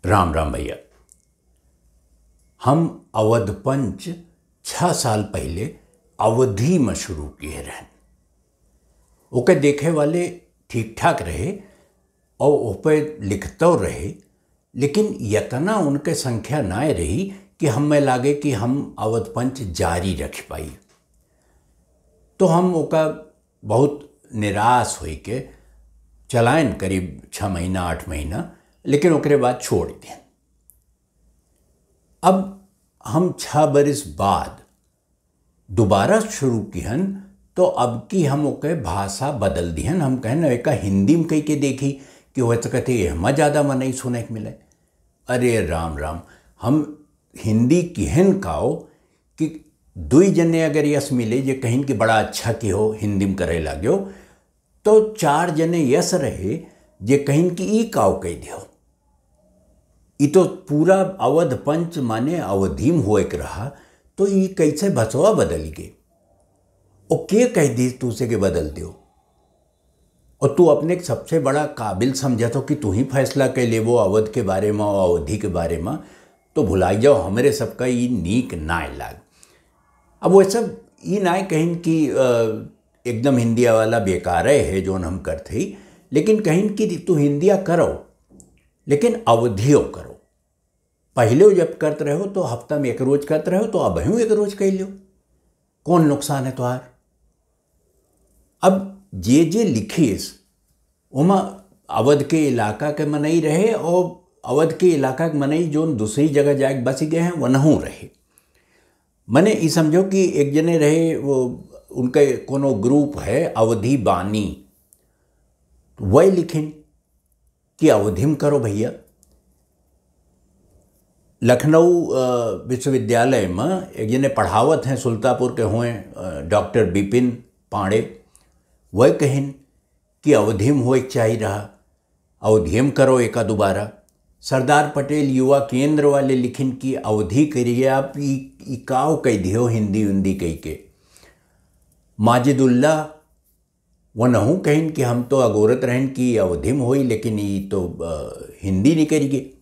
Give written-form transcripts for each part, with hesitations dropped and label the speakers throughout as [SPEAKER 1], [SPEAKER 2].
[SPEAKER 1] राम राम भैया। हम अवध पंच 6 साल पहले अवधि में शुरू किए रहन। ओके देखे वाले ठीक ठाक रहे और ओपे लिखते रहे, लेकिन यतना उनके संख्या ना रही कि हमें लागे कि हम अवध पंच जारी रख पाई। तो हम ओका बहुत निराश हुई के चलाएन करीब 6 महीना 8 महीना, लेकिन ओकरे बाद छोड़ दें। अब हम 6 बरिस बाद दोबारा शुरू किहन, तो अब की हम ओके भाषा बदल दिहन। हम कहन एक हिंदी में कह के देखी कि वह तो कहते हमें ज़्यादा मन नहीं सुने के मिले। अरे राम राम, हम हिंदी किहन काओ कि 2 जने अगर यस मिले जे कहीं कि बड़ा अच्छा की हो हिंदी में करे लाग्यो, तो 4 जने यस रहे जे कहीं कि ई काओ कह दियो। ई तो पूरा अवध पंच माने अवधिम होए के रहा, तो ये कैसे भसवा बदल गए। और के कह दी तू से के बदल दियो, और तू अपने सबसे बड़ा काबिल समझा तो कि तू ही फैसला कर ले वो अवध के बारे में और अवधि के बारे में, तो भुलाई जाओ हमारे सबका ये नीक ना लाग। अब वो सब ये ना कहीं कि एकदम हिंदिया वाला बेकार है जो हम करते ही, लेकिन कहीं कि तू हिंदिया करो लेकिन अवधियो करो। पहले जब करते रहो तो हफ्ता में 1 रोज करते रहो, तो अब यूँ 1 रोज कर लो, कौन नुकसान है तुम्हार। अब जे लिखीस उमा अवध के इलाका के मनई रहे और अवध के इलाका के मनई जो दूसरी जगह जाके बस गए हैं वो नहूँ रहे। मने ये समझो कि एक जने रहे, वो उनके कोनो ग्रुप है अवधि बानी, वही लिखें कि अवधिम करो भैया। लखनऊ विश्वविद्यालय में एक जने पढ़ावत हैं, सुल्तापुर के हुए डॉक्टर बिपिन पांडे, वह कहें कि अवधिम हो चाहिए रहा, अवधिम करो एका दोबारा। सरदार पटेल युवा केंद्र वाले लिखिन कि अवधि करिए आप इकाव कह दियो हिंदी उन्दी कह के। माजिदुल्ला वो नहूँ कहें कि हम तो अगोरत रहें कि अवधिम होई, लेकिन ये तो हिंदी नहीं करिए।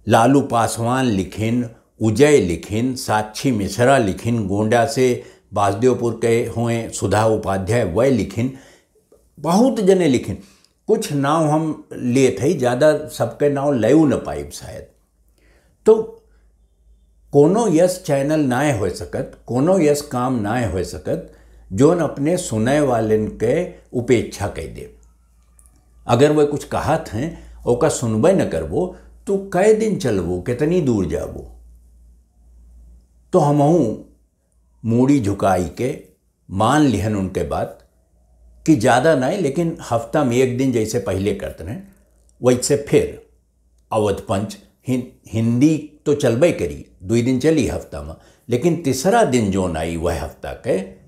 [SPEAKER 1] लालू पासवान लिखिन, उजय लिखिन, साक्षी मिश्रा लिखिन, गोंडा से बासदेवपुर के हुए सुधा उपाध्याय वह लिखिन, बहुत जने लिखिन। कुछ नाव हम ले थे, ज़्यादा सबके नाव लेऊ न पाइब शायद। तो कोनो यस चैनल ना हो सकत, कोनो यस काम ना हो सकत जोन अपने सुने वालन के उपेक्षा कह दे। अगर वह कुछ कहत हैं ओका सुनबे न करबो तो कै दिन चलबो, कितनी दूर जाबो। तो हमहू मूड़ी झुकाई के मान लिहन उनके बात कि ज़्यादा नहीं, लेकिन हफ्ता में 1 दिन जैसे पहले करते हैं वैसे फिर अवध पंच हिंदी तो चलबे करी, 2 दिन चली हफ्ता में, लेकिन तीसरा दिन जो आई वह हफ्ता के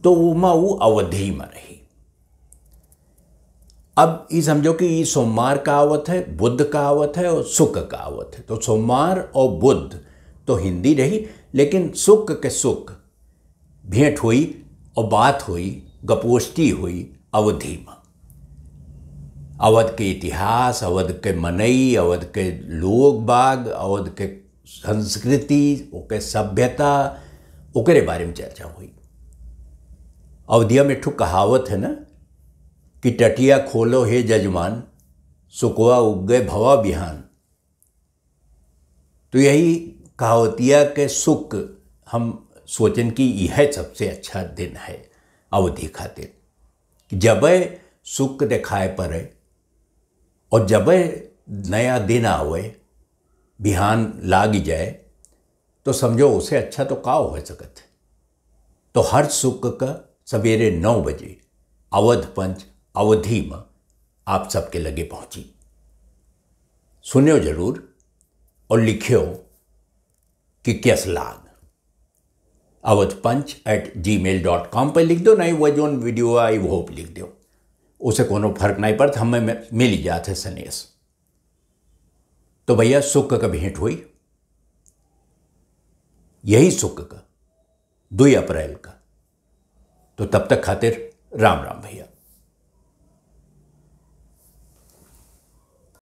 [SPEAKER 1] तो वो अवधि में रही। अब ये समझो कि ये सोमवार का आवत है, बुध का आवत है और शुक्र का आवत है। तो सोमवार और बुध तो हिंदी रही, लेकिन शुक्र के शुक्र भेंट हुई और बात हुई, गपोष्ठी हुई अवधि में। अवध के इतिहास, अवध के मनई, अवध के लोग बाग, अवध के संस्कृति, ओके सभ्यता, ओकरे बारे में चर्चा हुई। अवधिया में ठुक कहावत है ना कि टटिया खोलो हे जजमान, सुकवा उग गए भवा बिहान। तो यही कहावतिया के सुख हम सोचन कि यह सबसे अच्छा दिन है अवधि खातिर। जब सुख दिखाए पड़े और जब नया दिन आवे, बिहान लाग जाए, तो समझो उसे अच्छा तो का हो सकत है। तो हर सुख का सवेरे 9 बजे अवध पंच अवधि में आप सबके लगे पहुंची। सुनियो जरूर और लिखियो कि कैस लाग। awadhpanch@gmail.com पर लिख दो, नहीं वह जो वीडियो आई वो लिख दो, उसे कोनो फर्क नहीं पड़ता, हमें मिल ही जाते सनेस। तो भैया सुख का भेंट हुई, यही सुख का 2 अप्रैल का। तो तब तक खातिर राम राम भैया।